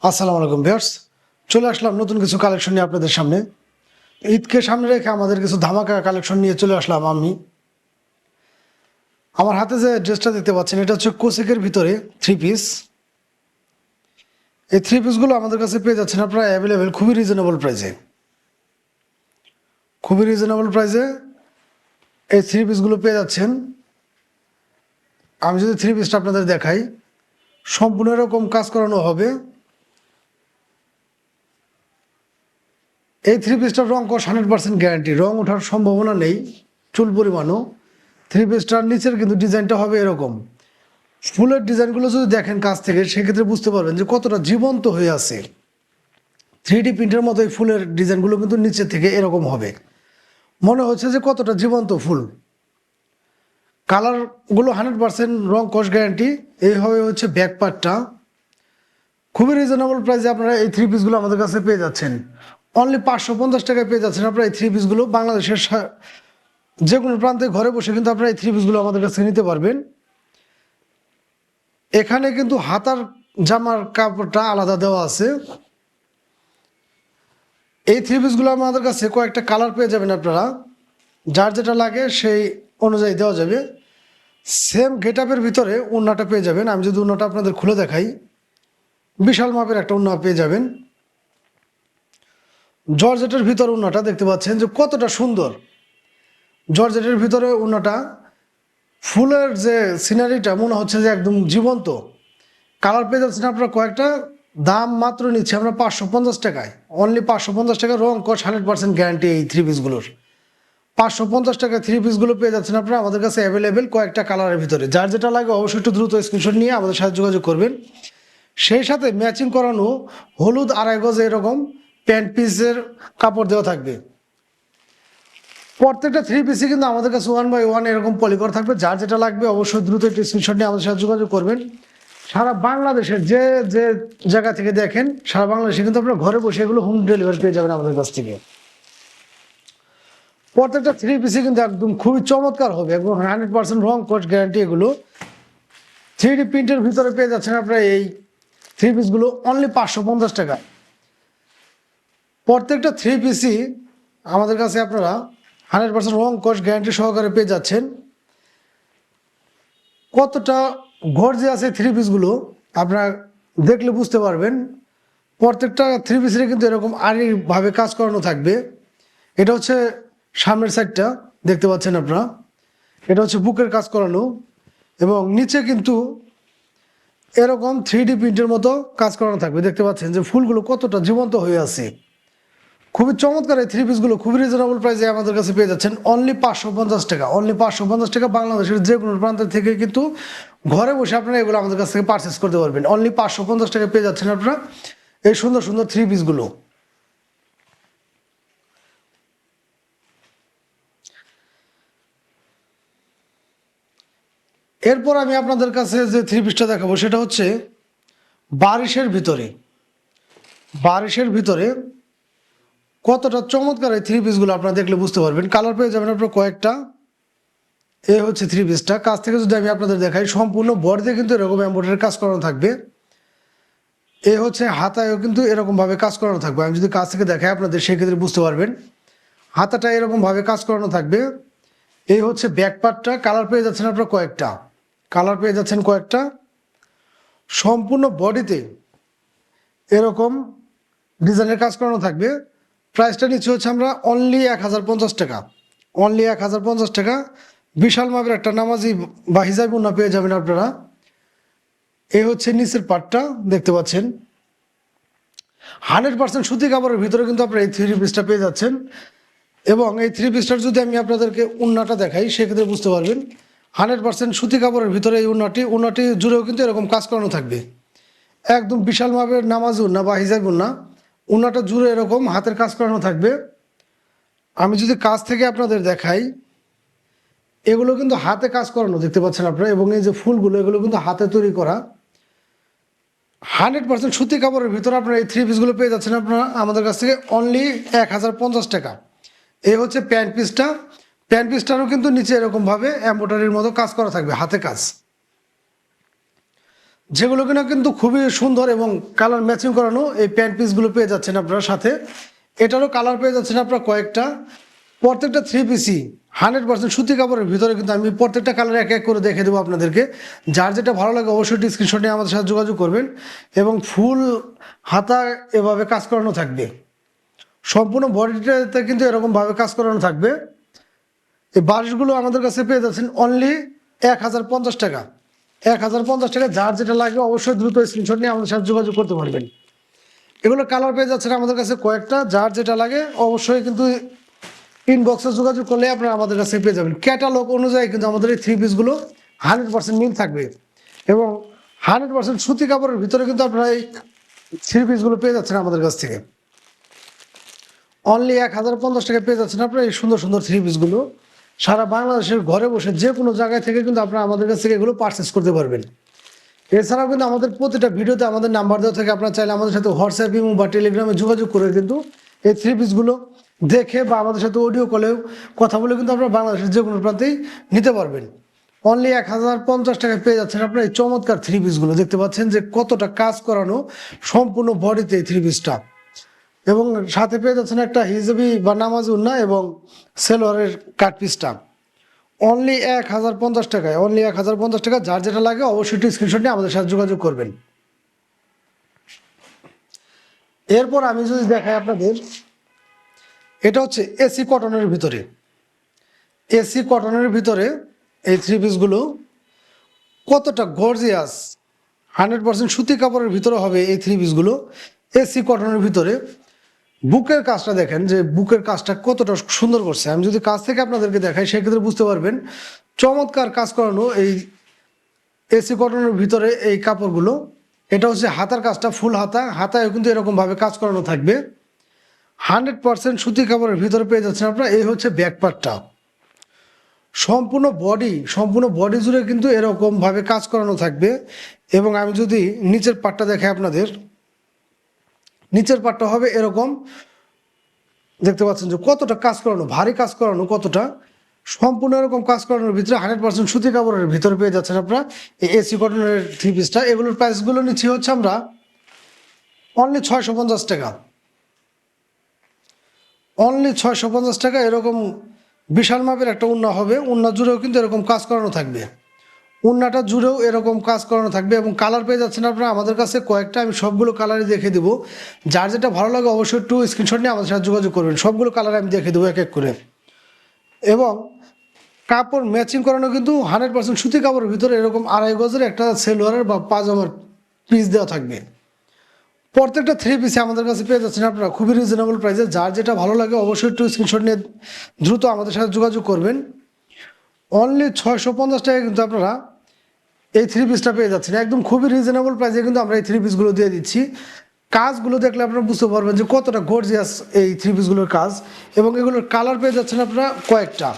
আসসালামু আলাইকুম ভিউয়ার্স, চলে আসলাম নতুন কিছু কালেকশন নিয়ে আপনাদের সামনে। ঈদকে সামনে রেখে আমাদের কিছু ধামাকা কালেকশন নিয়ে চলে আসলাম আমি। আমার হাতে যে ড্রেসটা দেখতে পাচ্ছেন এটা হচ্ছে কোসেকের ভিতরে থ্রি পিস। এই থ্রি পিসগুলো আমাদের কাছে পেয়ে যাচ্ছেন আপনারা অ্যাভেলেবেল খুবই রিজনেবল প্রাইসে। খুবই রিজনেবল প্রাইসে এই থ্রি পিসগুলো পেয়ে যাচ্ছেন। আমি যদি থ্রি পিসটা আপনাদের দেখাই, সম্পূর্ণ এরকম কাজ করানো হবে। এই থ্রি পিসটার রং কস 100% গ্যারান্টি, রং ওঠার সম্ভাবনা নেই চুল পরিমাণও। থ্রি পিসটার নিচের কিন্তু ডিজাইনটা হবে এরকম। ফুলের ডিজাইনগুলো যদি দেখেন কাছ থেকে সেক্ষেত্রে বুঝতে পারবেন যে কতটা জীবন্ত হয়ে আছে। 3D প্রিন্টের মতো এই ফুলের ডিজাইনগুলো কিন্তু নিচে থেকে এরকম হবে, মনে হচ্ছে যে কতটা জীবন্ত ফুল। কালারগুলো 100% রং কস গ্যারান্টি। এই হবে হচ্ছে ব্যাক পার্টটা। খুবই রিজনেবল প্রাইসে আপনারা এই থ্রি পিসগুলো আমাদের কাছে পেয়ে যাচ্ছেন। অনলি 550 টাকায় পেয়ে যাচ্ছেন আপনারা এই থ্রি পিসগুলো। বাংলাদেশের যে কোনো প্রান্তে ঘরে বসে কিন্তু আপনারা এই থ্রি পিসগুলো আমাদের কাছে নিতে পারবেন। এখানে কিন্তু হাতার জামার কাপড়টা আলাদা দেওয়া আছে। এই থ্রি পিসগুলো আমাদের কাছে কয়েকটা কালার পেয়ে যাবেন আপনারা, যার যেটা লাগে সেই অনুযায়ী দেওয়া যাবে। সেম গেটআপের ভিতরে ওড়নাটা পেয়ে যাবেন। আমি যদি ওড়নাটা আপনাদের খুলে দেখাই, বিশাল মাপের একটা ওড়না পেয়ে যাবেন। জর্জেটের ভিতরে ওড়নাটা দেখতে পাচ্ছেন যে কতটা সুন্দর। জর্জেটের ভিতরে ওড়নাটা, ফুলের যে সিনারিটা মনে হচ্ছে যে একদম জীবন্ত। কালার পেয়ে যাচ্ছেন আপনারা কয়েকটা। দাম মাত্র নিচ্ছে আমরা 550 টাকায়, অনলি 550 টাকা। রং কস 100% গ্যারান্টি এই থ্রি পিসগুলোর। 550 টাকায় থ্রি পিসগুলো পেয়ে যাচ্ছেন আপনারা আমাদের কাছে অ্যাভেলেবেল কয়েকটা কালারের ভিতরে। যার যেটা লাগে অবশ্যই একটু দ্রুত স্ক্রিনশট নিয়ে আমাদের সাথে যোগাযোগ করবেন। সেই সাথে ম্যাচিং করানো হলুদ 2.5 গজ এরকম প্যান্ট পিসের কাপড় দেওয়া থাকবে। প্রত্যেকটা থ্রি পিসই কিন্তু আমাদের কাছে 1/1 এরকম পলি করা থাকবে। যার যেটা লাগবে অবশ্যই দ্রুত একটু স্ক্রিনশট নিয়ে আমাদের সাথে যোগাযোগ করবেন। সারা বাংলাদেশের যে যে জায়গা থেকে দেখেন, সারা বাংলাদেশে কিন্তু আপনার ঘরে বসে এগুলো হোম ডেলিভারি পেয়ে যাবেন আমাদের কাছ থেকে। প্রত্যেকটা থ্রি পিসই কিন্তু একদম খুবই চমৎকার হবে, একদম 100% রং কস গ্যারান্টি। এগুলো 3D প্রিন্টের ভিতরে পেয়ে যাচ্ছেন আপনারা এই থ্রি পিসগুলো অনলি 550 টাকা। প্রত্যেকটা থ্রি পিসই আমাদের কাছে আপনারা 100% রং কস গ্যারান্টি সহকারে পেয়ে যাচ্ছেন। কতটা গর্জিয়াস এই থ্রি পিসগুলো আপনারা দেখলে বুঝতে পারবেন। প্রত্যেকটা থ্রি পিসের কিন্তু এরকম আড়িভাবে কাজ করানো থাকবে। এটা হচ্ছে সামনের সাইডটা দেখতে পাচ্ছেন আপনারা, এটা হচ্ছে বুকের কাজ করানো, এবং নিচে কিন্তু এরকম 3D প্রিন্টের মতো কাজ করানো থাকবে। দেখতে পাচ্ছেন যে ফুলগুলো কতটা জীবন্ত হয়ে আছে। খুবই চমৎকার এই থ্রি পিসগুলো খুবই রিজনেবল প্রাইসে আমাদের কাছে পেয়ে যাচ্ছেন অনলি 550 টাকা। অনলি 550 টাকা। বাংলাদেশের যে কোনো প্রান্ত থেকে কিন্তু ঘরে বসে আপনারা এগুলো আমাদের কাছ থেকে পারচেস করতে পারবেন। অনলি 550 টাকা পেয়ে যাচ্ছেন আপনারা এই সুন্দর সুন্দর থ্রি পিসগুলো। এরপর আমি আপনাদের কাছে যে থ্রি পিসটা দেখাবো সেটা হচ্ছে বারিশের ভিতরে। বারিশের ভিতরে কতটা চমৎকার এই থ্রি পিসগুলো আপনারা দেখলে বুঝতে পারবেন। কালার পেয়ে যাবেন আপনারা কয়েকটা। এ হচ্ছে থ্রি পিসটা। কাছ থেকে যদি আমি আপনাদের দেখাই, সম্পূর্ণ বডিতে কিন্তু এরকম এমব্রয়ডারি কাজ করানো থাকবে। এ হচ্ছে হাতায়ও কিন্তু এরকমভাবে কাজ করানো থাকবে। আমি যদি কাছ থেকে দেখাই আপনাদের সেক্ষেত্রে বুঝতে পারবেন। হাতাটা এরকমভাবে কাজ করানো থাকবে। এই হচ্ছে ব্যাক পার্টটা। কালার পেয়ে যাচ্ছেন আপনারা কয়েকটা। কালার পেয়ে যাচ্ছেন কয়েকটা। সম্পূর্ণ বডিতে এরকম ডিজাইনের কাজ করানো থাকবে। প্রাইসটা নিচ্ছে হচ্ছে আমরা অনলি 1050 টাকা। অনলি 1050 টাকা। বিশাল মাপের একটা নামাজি বা হিজাব ওড়না পেয়ে যাবেন আপনারা। এই হচ্ছে নিচের পার্টটা দেখতে পাচ্ছেন। 100% সুতি কাপড়ের ভিতরে কিন্তু আপনারা এই থ্রি পিসটা পেয়ে যাচ্ছেন। এবং এই থ্রি পিসটার যদি আমি আপনাদেরকে ওড়নাটা দেখাই সেক্ষেত্রে বুঝতে পারবেন। 100% সুতি কাপড়ের ভিতরে এই ওড়নাটি জুড়েও কিন্তু এরকম কাজ করানো থাকবে। একদম বিশাল মাপের নামাজ ওড়না বা হিজাব ওড়না। ওড়নাটা জুড়ে এরকম হাতের কাজ করানো থাকবে। আমি যদি কাছ থেকে আপনাদের দেখাই, এগুলো কিন্তু হাতে কাজ করানো দেখতে পাচ্ছেন আপনারা। এবং এই যে ফুলগুলো এগুলো কিন্তু হাতে তৈরি করা। 100% সুতি কাপড়ের ভিতরে আপনারা এই থ্রি পিসগুলো পেয়ে যাচ্ছেন আপনারা আমাদের কাছ থেকে অনলি 1050 টাকা। এই হচ্ছে প্যান্ট পিসটা। প্যান্ট পিসটারও কিন্তু নিচে এরকমভাবে এমব্রয়ডারির মতো কাজ করা থাকবে, হাতে কাজ। যেগুলো কিনা কিন্তু খুবই সুন্দর এবং কালার ম্যাচিং করানো এই প্যান্ট পিসগুলো পেয়ে যাচ্ছেন আপনারা সাথে। এটারও কালার পেয়ে যাচ্ছেন আপনারা কয়েকটা। প্রত্যেকটা থ্রি পিসই 100% সুতি কাপড়ের ভিতরে, কিন্তু আমি প্রত্যেকটা কালার এক এক করে দেখে দেবো আপনাদেরকে। যার যেটা ভালো লাগে অবশ্যই স্ক্রিনশট নিয়ে আমাদের সাথে যোগাযোগ করবেন। এবং ফুল হাতা এভাবে কাজ করানো থাকবে, সম্পূর্ণ বডিটাতে কিন্তু এরকমভাবে কাজ করানো থাকবে। এই বালিশগুলো আমাদের কাছে পেয়ে যাচ্ছেন অনলি 1050 টাকা। 1050 টাকা। যার যেটা লাগে অবশ্যই দ্রুত স্ক্রিনশট নিয়ে আমাদের সাথে যোগাযোগ করতে পারবেন। এগুলো কালার পেয়ে যাচ্ছেন আমাদের কাছে কয়েকটা। যার যেটা লাগে অবশ্যই কিন্তু ইনবক্সে যোগাযোগ করলে আপনারা আমাদের কাছে পেয়ে যাবেন। ক্যাটালগ অনুযায়ী কিন্তু আমাদের এই থ্রি পিসগুলো 100% মিল থাকবে এবং 100% সুতি কাপড়ের ভিতরে কিন্তু আপনারা এই থ্রি পিসগুলো পেয়ে যাচ্ছেন আমাদের কাছ থেকে। অনলি 1050 টাকা পেয়ে যাচ্ছেন আপনারা এই সুন্দর সুন্দর থ্রি পিসগুলো। সারা বাংলাদেশের ঘরে বসে যে কোনো জায়গায় থেকে কিন্তু আপনারা আমাদের কাছ থেকে এগুলো পারচেস করতে পারবেন। এছাড়াও কিন্তু আমাদের প্রতিটা ভিডিওতে আমাদের নাম্বার দেওয়া থেকে আপনারা চাইলে আমাদের সাথে হোয়াটসঅ্যাপ ইমো বা টেলিগ্রামে যোগাযোগ করে কিন্তু এই থ্রি পিসগুলো দেখে বা আমাদের সাথে অডিও কলেও কথা বলে কিন্তু আপনারা বাংলাদেশের যে কোনো প্রান্তেই নিতে পারবেন। অনলি 1050 টাকায় পেয়ে যাচ্ছেন আপনারা এই চমৎকার থ্রি পিসগুলো। দেখতে পাচ্ছেন যে কতটা কাজ করানো সম্পূর্ণ বডিতে এই থ্রি পিসটা, এবং সাথে পেয়ে যাচ্ছেন একটা হিজাবি বা নামাজ উন্না এবং সেলোয়ারের কাট পিসটা। অনলি 1050 টাকায়, অনলি 1050 টাকা। যার যেটা লাগে অবশ্যই স্ক্রিনশট নিয়ে আমাদের সাথে যোগাযোগ করবেন। এরপর আমি যদি দেখাই আপনাদের, এটা হচ্ছে এসি কটনের ভিতরে। এসি কটনের ভিতরে এই থ্রি পিসগুলো কতটা গর্জিয়াস। 100% সুতি কাপড়ের ভিতরে হবে এই থ্রি পিসগুলো এসি কটনের ভিতরে। বুকের কাজটা দেখেন যে বুকের কাজটা কতটা সুন্দর করছে। আমি যদি কাজ থেকে আপনাদেরকে দেখাই সেক্ষেত্রে বুঝতে পারবেন চমৎকার কাজ করানো এই এসি কটনের ভিতরে এই কাপড়গুলো। এটা হচ্ছে হাতার কাজটা, ফুল হাতা, হাতায় কিন্তু এরকমভাবে কাজ করানো থাকবে। 100% সুতি কাপড়ের ভিতরে পেয়ে যাচ্ছেন আপনারা। এই হচ্ছে ব্যাক পার্টটা, সম্পূর্ণ বডি জুড়ে কিন্তু এরকমভাবে কাজ করানো থাকবে। এবং আমি যদি নিচের পার্টটা দেখাই আপনাদের, নিচের পার্টটা হবে এরকম। দেখতে পাচ্ছেন যে কতটা কাজ করানো, ভারী কাজ করানো কতটা। সম্পূর্ণ এরকম কাজ করানোর ভিতরে 100% সুতি কাপড়ের ভিতরে পেয়ে যাচ্ছেন আপনারা এই এসি কটনের থ্রি পিসটা। এগুলোর প্রাইসগুলো নিচ্ছি হচ্ছে আমরা অনলি 650 টাকা। অনলি 650 টাকা। এরকম বিশাল মাপের একটা উন্না হবে, উন্না জুড়েও কিন্তু এরকম কাজ করানো থাকবে। উন্নাটা জুড়েও এরকম কাজ করানো থাকবে এবং কালার পেয়ে যাচ্ছেন আপনারা আমাদের কাছে কয়েকটা। আমি সবগুলো কালারই দেখে দেবো। যার যেটা ভালো লাগে অবশ্যই একটু স্ক্রিনশট নিয়ে আমাদের সাথে যোগাযোগ করবেন। সবগুলো কালার আমি দেখে দেবো এক এক করে। এবং কাপড় ম্যাচিং করানো কিন্তু 100% সুতি কাপড়ের ভিতরে এরকম 2.5 গজের একটা সেলোয়ারের বা পাজামার পিস দেওয়া থাকবে। প্রত্যেকটা থ্রি পিসে আমাদের কাছে পেয়ে যাচ্ছেন আপনারা খুবই রিজনেবল প্রাইসে। যার যেটা ভালো লাগে অবশ্যই একটু স্ক্রিনশট নিয়ে দ্রুত আমাদের সাথে যোগাযোগ করবেন। অনলি 650 টাকায় কিন্তু আপনারা এই থ্রি পিসটা পেয়ে যাচ্ছেন একদম খুবই রিজনেবল প্রাইসে। কিন্তু আমরা এই থ্রি পিসগুলো দিয়ে দিচ্ছি। কাজগুলো দেখলে আপনারা বুঝতে পারবেন যে কতটা গর্জিয়াস এই থ্রি পিসগুলোর কাজ। এবং এগুলোর কালার পেয়ে যাচ্ছেন আপনারা কয়েকটা।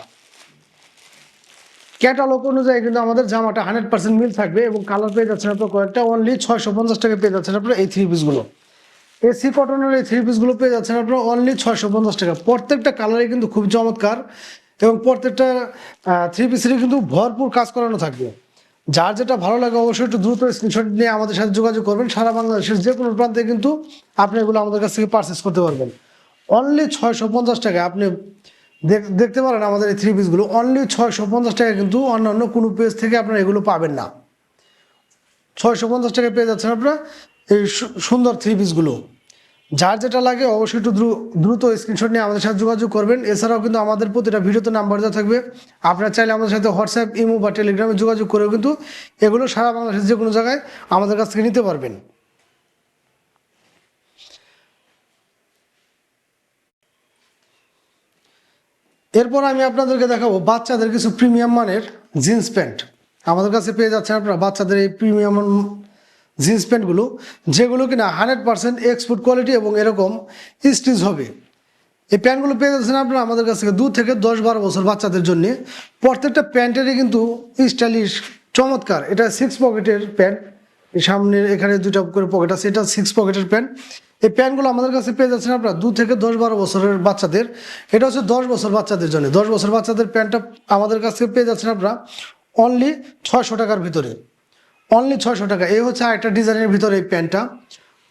ক্যাটালগ অনুযায়ী কিন্তু আমাদের জামাটা 100% মিল থাকবে এবং কালার পেয়ে যাচ্ছেন আপনারা কয়েকটা। অনলি 650 টাকা পেয়ে যাচ্ছেন আপনারা এই থ্রি পিসগুলো। এসি কটনের এই থ্রি পিসগুলো পেয়ে যাচ্ছেন আপনারা অনলি 650 টাকা। প্রত্যেকটা কালারে কিন্তু খুব চমৎকার এবং প্রত্যেকটা থ্রি পিসেরই কিন্তু ভরপুর কাজ করানো থাকবে। যার যেটা ভালো লাগে অবশ্যই একটু দ্রুত স্ক্রিনশট নিয়ে আমাদের সাথে যোগাযোগ করবেন। সারা বাংলাদেশের যে কোনো প্রান্তে কিন্তু আপনি এগুলো আমাদের কাছ থেকে পারচেস করতে পারবেন। অনলি 650 টাকায় আপনি দেখতে পারেন আমাদের এই থ্রি পিসগুলো। অনলি 650 টাকা, কিন্তু অন্যান্য কোনো পেজ থেকে আপনারা এগুলো পাবেন না। 650 টাকায় পেয়ে যাচ্ছেন আপনারা এই সুন্দর থ্রি পিসগুলো। যার যেটা লাগে অবশ্যই একটু দ্রুত স্ক্রিনশট নিয়ে আমাদের সাথে যোগাযোগ করবেন। এছাড়াও কিন্তু আমাদের প্রতিটা ভিডিওতে নাম্বার দেওয়া থাকবে। আপনারা চাইলে আমাদের সাথে হোয়াটসঅ্যাপ ইমো বা টেলিগ্রামে যোগাযোগ করেও কিন্তু এগুলো সারা বাংলাদেশের যে কোনো জায়গায় আমাদের কাছ থেকে নিতে পারবেন। এরপর আমি আপনাদেরকে দেখাবো বাচ্চাদের কিছু প্রিমিয়াম মানের জিন্স প্যান্ট। আমাদের কাছে পেয়ে যাচ্ছেন আপনারা বাচ্চাদের এই প্রিমিয়াম জিন্স প্যান্টগুলো, যেগুলো কিনা 100% এক্সপোর্ট কোয়ালিটি এবং এরকম স্টিচ হবে। এই প্যান্টগুলো পেয়ে যাচ্ছেন আপনারা আমাদের কাছ থেকে 2 থেকে 10-12 বছর বাচ্চাদের জন্য। প্রত্যেকটা প্যান্টেরই কিন্তু স্টাইলিশ চমৎকার। এটা 6 পকেটের প্যান্ট, সামনে এখানে 2টা করে পকেট আছে। এটা 6 পকেটের প্যান্ট। এই প্যান্টগুলো আমাদের কাছে পেয়ে যাচ্ছেন আপনারা 2 থেকে 10-12 বছরের বাচ্চাদের। এটা হচ্ছে 10 বছর বাচ্চাদের জন্য। 10 বছর বাচ্চাদের প্যান্টটা আমাদের কাছ থেকে পেয়ে যাচ্ছেন আপনারা অনলি 600 টাকার ভিতরে। অনলি 600 টাকা। এই হচ্ছে আরেকটা ডিজাইনের ভিতরে এই প্যান্টটা,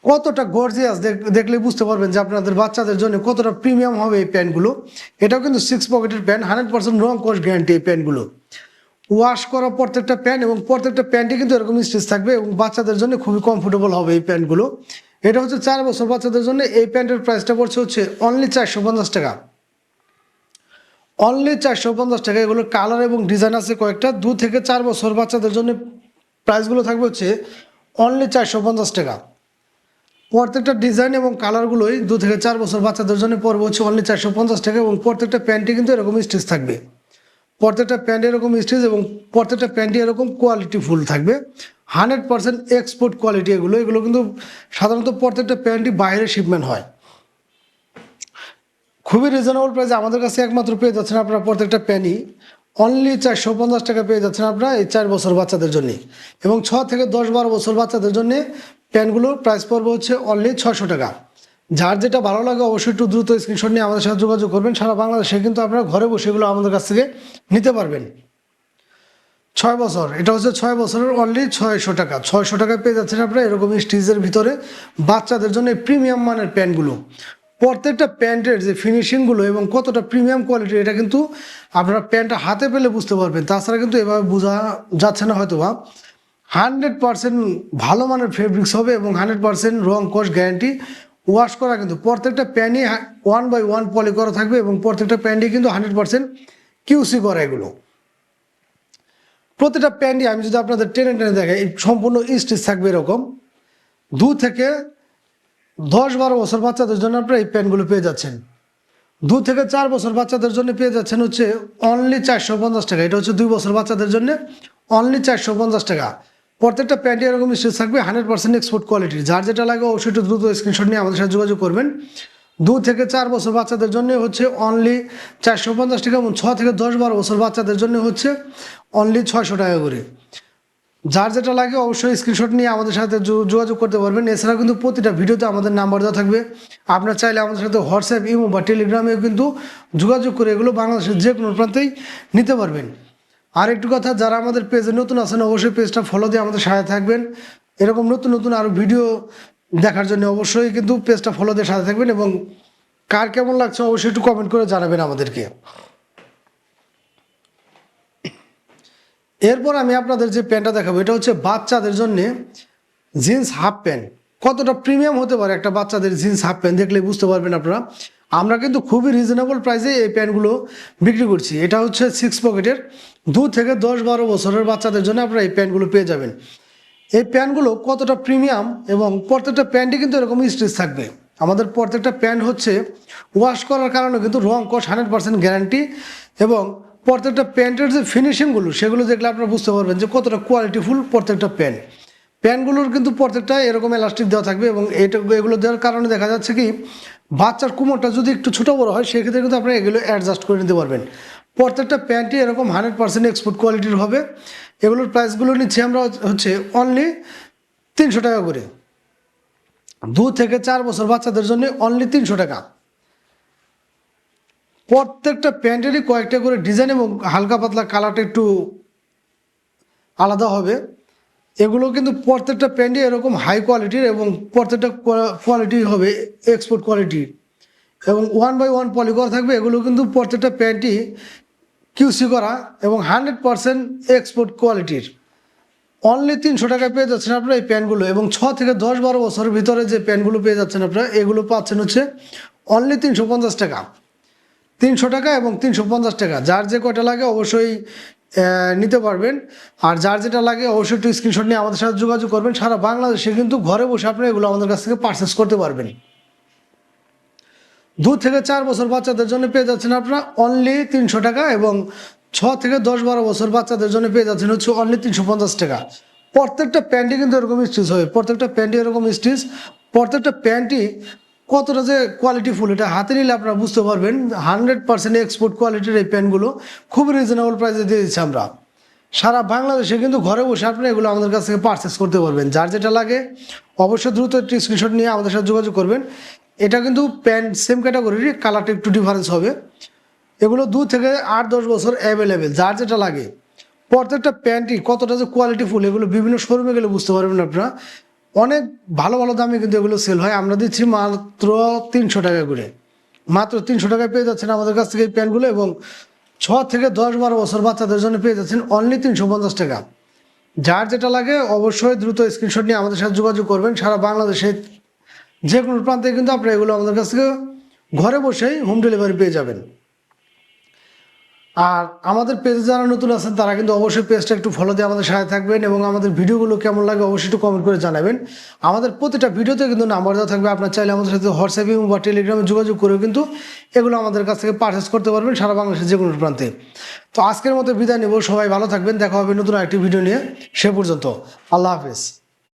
কতটা গর্জিয়াস দেখলে বুঝতে পারবেন যে আপনাদের বাচ্চাদের জন্য কতটা প্রিমিয়াম হবে এই প্যান্টগুলো। এটাও কিন্তু 6 পকেটের প্যান্ট, 100% রং কস গ্যারান্টি এই প্যান্টগুলো। ওয়াশ করা প্রত্যেকটা প্যান্ট এবং প্রত্যেকটা প্যান্টই কিন্তু এরকম স্টিচ থাকবে এবং বাচ্চাদের জন্য খুবই কমফোর্টেবল হবে এই প্যান্টগুলো। এটা হচ্ছে 4 বছর বাচ্চাদের জন্য। এই প্যান্টের প্রাইসটা পড়ছে হচ্ছে অনলি 450 টাকা, অনলি 450 টাকা। এগুলোর কালার এবং ডিজাইন আছে কয়েকটা। 2 থেকে 4 বছর বাচ্চাদের জন্য প্রাইসগুলো থাকবে হচ্ছে অনলি 450 টাকা। প্রত্যেকটা ডিজাইন এবং কালারগুলোই 2 থেকে 4 বছর বাচ্চাদের জন্য পড়বে হচ্ছে অনলি 450 টাকা এবং প্রত্যেকটা প্যান্টই কিন্তু এরকম স্টিচ থাকবে, প্রত্যেকটা প্যান্ট এরকম স্টিচ এবং প্রত্যেকটা প্যান্টই এরকম কোয়ালিটি ফুল থাকবে, 100% এক্সপোর্ট কোয়ালিটি। এগুলো কিন্তু সাধারণত প্রত্যেকটা প্যান্টই বাইরে শিপমেন্ট হয়। খুবই রিজনেবল প্রাইসে আমাদের কাছে একমাত্র পেয়ে যাচ্ছেন আপনারা প্রত্যেকটা প্যান্টই অনলি 450 টাকা পেয়ে যাচ্ছেন আপনারা এই 4 বছর বাচ্চাদের জন্য। এবং 6 থেকে 10-12 বছর বাচ্চাদের জন্য প্যান্টগুলোর প্রাইস পড়বে হচ্ছে অনলি 600 টাকা। যার যেটা ভালো লাগে অবশ্যই একটু দ্রুত স্ক্রিনশট নিয়ে আমাদের সাথে যোগাযোগ করবেন। সারা বাংলাদেশে কিন্তু আপনারা ঘরে বসে এগুলো আমাদের কাছ থেকে নিতে পারবেন। 6 বছর, এটা হচ্ছে 6 বছরের অনলি 600 টাকা। 600 টাকায় পেয়ে যাচ্ছেন আপনারা এরকম স্টিচের ভিতরে বাচ্চাদের জন্য প্রিমিয়াম মানের প্যান্টগুলো। প্রত্যেকটা প্যান্টের যে ফিনিশিংগুলো এবং কতটা প্রিমিয়াম কোয়ালিটি এটা কিন্তু আপনারা প্যান্টটা হাতে পেলে বুঝতে পারবেন, তাছাড়া কিন্তু এভাবে বোঝা যাচ্ছে না হয়তো বা। 100% ভালো মানের ফেব্রিক্স হবে এবং 100% রং কস গ্যারান্টি। ওয়াশ করা কিন্তু প্রত্যেকটা প্যান্টই 1/1 পলি করা থাকবে এবং প্রত্যেকটা প্যান্টই কিন্তু 100% কিউসি করা। এগুলো প্রতিটা প্যান্টই আমি যদি আপনাদের টেনে টেনে দেখাই সম্পূর্ণ স্টিচ থাকবে এরকম। 2 থেকে 10-12 বছর বাচ্চাদের জন্য আপনারা এই প্যান্টগুলো পেয়ে যাচ্ছেন। 2 থেকে 4 বছর বাচ্চাদের জন্য পেয়ে যাচ্ছেন হচ্ছে অনলি 450 টাকা। এটা হচ্ছে 2 বছর বাচ্চাদের জন্য অনলি 450 টাকা। প্রত্যেকটা প্যান্টই এরকম স্টিচ থাকবে, 100% এক্সপোর্ট কোয়ালিটির। যার যেটা লাগে অবশ্যই একটু দ্রুত স্ক্রিনশট নিয়ে আমাদের সাথে যোগাযোগ করবেন। 2 থেকে 4 বছর বাচ্চাদের জন্য হচ্ছে অনলি 450 টাকা এবং 6 থেকে 10-12 বছর বাচ্চাদের জন্য হচ্ছে অনলি 600 টাকা করে। যার যেটা লাগে অবশ্যই স্ক্রিনশট নিয়ে আমাদের সাথে যোগাযোগ করতে পারবেন। এছাড়াও কিন্তু প্রতিটা ভিডিওতে আমাদের নাম্বার দেওয়া থাকবে, আপনার চাইলে আমাদের সাথে হোয়াটসঅ্যাপ, ইমো বা টেলিগ্রামেও কিন্তু যোগাযোগ করে এগুলো বাংলাদেশের যে কোনো প্রান্তেই নিতে পারবেন। আর একটু কথা, যারা আমাদের পেজে নতুন আছেন অবশ্যই পেজটা ফলো দিয়ে আমাদের সাথে থাকবেন। এরকম নতুন নতুন আরও ভিডিও দেখার জন্য অবশ্যই কিন্তু পেজটা ফলো দিয়ে সাথে থাকবেন এবং কার কেমন লাগছে অবশ্যই একটু কমেন্ট করে জানাবেন আমাদেরকে। এরপর আমি আপনাদের যে প্যান্টটা দেখাবো এটা হচ্ছে বাচ্চাদের জন্য জিন্স হাফ প্যান্ট। কতটা প্রিমিয়াম হতে পারে একটা বাচ্চাদের জিন্স হাফ প্যান্ট দেখলে বুঝতে পারবেন আপনারা। আমরা কিন্তু খুবই রিজনেবল প্রাইসে এই প্যান্টগুলো বিক্রি করছি। এটা হচ্ছে 6 পকেটের। 2 থেকে 10-12 বছরের বাচ্চাদের জন্য আপনারা এই প্যান্টগুলো পেয়ে যাবেন। এই প্যান্টগুলো কতটা প্রিমিয়াম এবং প্রত্যেকটা প্যান্টই কিন্তু এরকম স্টিচ থাকবে। আমাদের প্রত্যেকটা প্যান্ট হচ্ছে ওয়াশ করার কারণে কিন্তু রং কস 100% গ্যারান্টি এবং প্রত্যেকটা প্যান্টের যে ফিনিশিংগুলো সেগুলো দেখলে আপনারা বুঝতে পারবেন যে কতটা কোয়ালিটিফুল প্রত্যেকটা প্যান্টগুলোর কিন্তু প্রত্যেকটা এরকম এলাস্টিক দেওয়া থাকবে এবং এগুলো দেওয়ার কারণে দেখা যাচ্ছে কি বাচ্চার কোমরটা যদি একটু ছোটো বড়ো হয় সেক্ষেত্রে কিন্তু আপনারা এগুলো অ্যাডজাস্ট করে নিতে পারবেন। প্রত্যেকটা প্যান্টই এরকম 100% এক্সপোর্ট কোয়ালিটির হবে। এগুলোর প্রাইসগুলো নিচ্ছি আমরা হচ্ছে অনলি 300 টাকা করে। 2 থেকে 4 বছর বাচ্চাদের জন্য অনলি 300 টাকা। প্রত্যেকটা প্যান্টেরই কয়েকটা করে ডিজাইন এবং হালকা পাতলা কালারটা একটু আলাদা হবে। এগুলো কিন্তু প্রত্যেকটা প্যান্টই এরকম হাই কোয়ালিটির এবং প্রত্যেকটা কোয়ালিটি হবে এক্সপোর্ট কোয়ালিটির এবং 1/1 পলি করা থাকবে। এগুলো কিন্তু প্রত্যেকটা প্যান্টই কিউসি করা এবং 100% এক্সপোর্ট কোয়ালিটির। অনলি 300 টাকায় পেয়ে যাচ্ছেন আপনারা এই প্যান্টগুলো এবং 6 থেকে 10-12 বছরের ভিতরে যে প্যান্টগুলো পেয়ে যাচ্ছেন আপনারা এগুলো পাচ্ছেন হচ্ছে অনলি 350 টাকা। 300 টাকা এবং 350 টাকা। যার যে কয়টা লাগে অবশ্যই নিতে পারবেন। আর যার যেটা লাগে অবশ্যই একটু স্ক্রিনশট নিয়ে আমাদের সাথে যোগাযোগ করবেন। সারা বাংলাদেশে কিন্তু ঘরে বসে আপনারা এগুলো আমাদের কাছ থেকে পারচেস করতে পারবেন। 2 থেকে 4 বছর বাচ্চাদের জন্য পেয়ে যাচ্ছেন আপনারা অনলি 300 টাকা এবং 6 থেকে 10-12 বছর বাচ্চাদের জন্য পেয়ে যাচ্ছেন হচ্ছে অনলি 350 টাকা। প্রত্যেকটা প্যান্টই কিন্তু এরকম স্টিচ হবে, প্রত্যেকটা প্যান্টই এরকম স্টিচ। প্রত্যেকটা প্যান্টই কতটা যে কোয়ালিটিফুল এটা হাতে নিলে আপনারা বুঝতে পারবেন। 100% এক্সপোর্ট কোয়ালিটির এই প্যান্টগুলো খুব রিজনেবল প্রাইসে দিয়ে দিচ্ছি আমরা। সারা বাংলাদেশে কিন্তু ঘরে বসে আপনি এগুলো আমাদের কাছ থেকে পারচেস করতে পারবেন। যার যেটা লাগে অবশ্যই দ্রুত একটি স্ক্রিনশট নিয়ে আমাদের সাথে যোগাযোগ করবেন। এটা কিন্তু প্যান্ট সেম ক্যাটাগরির, কালারটা একটু ডিফারেন্স হবে। এগুলো 2 থেকে 8-10 বছর অ্যাভেলেবেল। যার যেটা লাগে প্রত্যেকটা প্যান্টই কতটা যে কোয়ালিটিফুল এগুলো বিভিন্ন শোরুমে গেলে বুঝতে পারবেন আপনারা। অনেক ভালো ভালো দামে কিন্তু এগুলো সেল হয়। আমরা দিচ্ছি মাত্র 300 টাকা করে, মাত্র 300 টাকায় পেয়ে যাচ্ছেন আমাদের কাছ থেকে এই প্যান্টগুলো, এবং 6 থেকে 10-12 বছর বাচ্চাদের জন্য পেয়ে যাচ্ছেন অনলি 350 টাকা। যার যেটা লাগে অবশ্যই দ্রুত স্ক্রিনশট নিয়ে আমাদের সাথে যোগাযোগ করবেন। সারা বাংলাদেশে যে কোনো প্রান্তে কিন্তু আপনারা এগুলো আমাদের কাছ থেকে ঘরে বসেই হোম ডেলিভারি পেয়ে যাবেন। আর আমাদের পেজে যারা নতুন আছেন তারা কিন্তু অবশ্যই পেজটা একটু ফলো দিয়ে আমাদের সাথে থাকবেন, এবং আমাদের ভিডিওগুলো কেমন লাগে অবশ্যই একটু কমেন্ট করে জানাবেন। আমাদের প্রতিটা ভিডিওতে কিন্তু নাম্বার দেওয়া থাকবে, আপনার চাইলে আমাদের সাথে হোয়াটসঅ্যাপ বা টেলিগ্রামে যোগাযোগ করেও কিন্তু এগুলো আমাদের কাছ থেকে পারচেস করতে পারবেন সারা বাংলাদেশের যে কোনো প্রান্তে। তো আজকের মতো বিদায় নেব, সবাই ভালো থাকবেন, দেখা হবে নতুন একটি ভিডিও নিয়ে। সে পর্যন্ত আল্লাহ হাফেজ।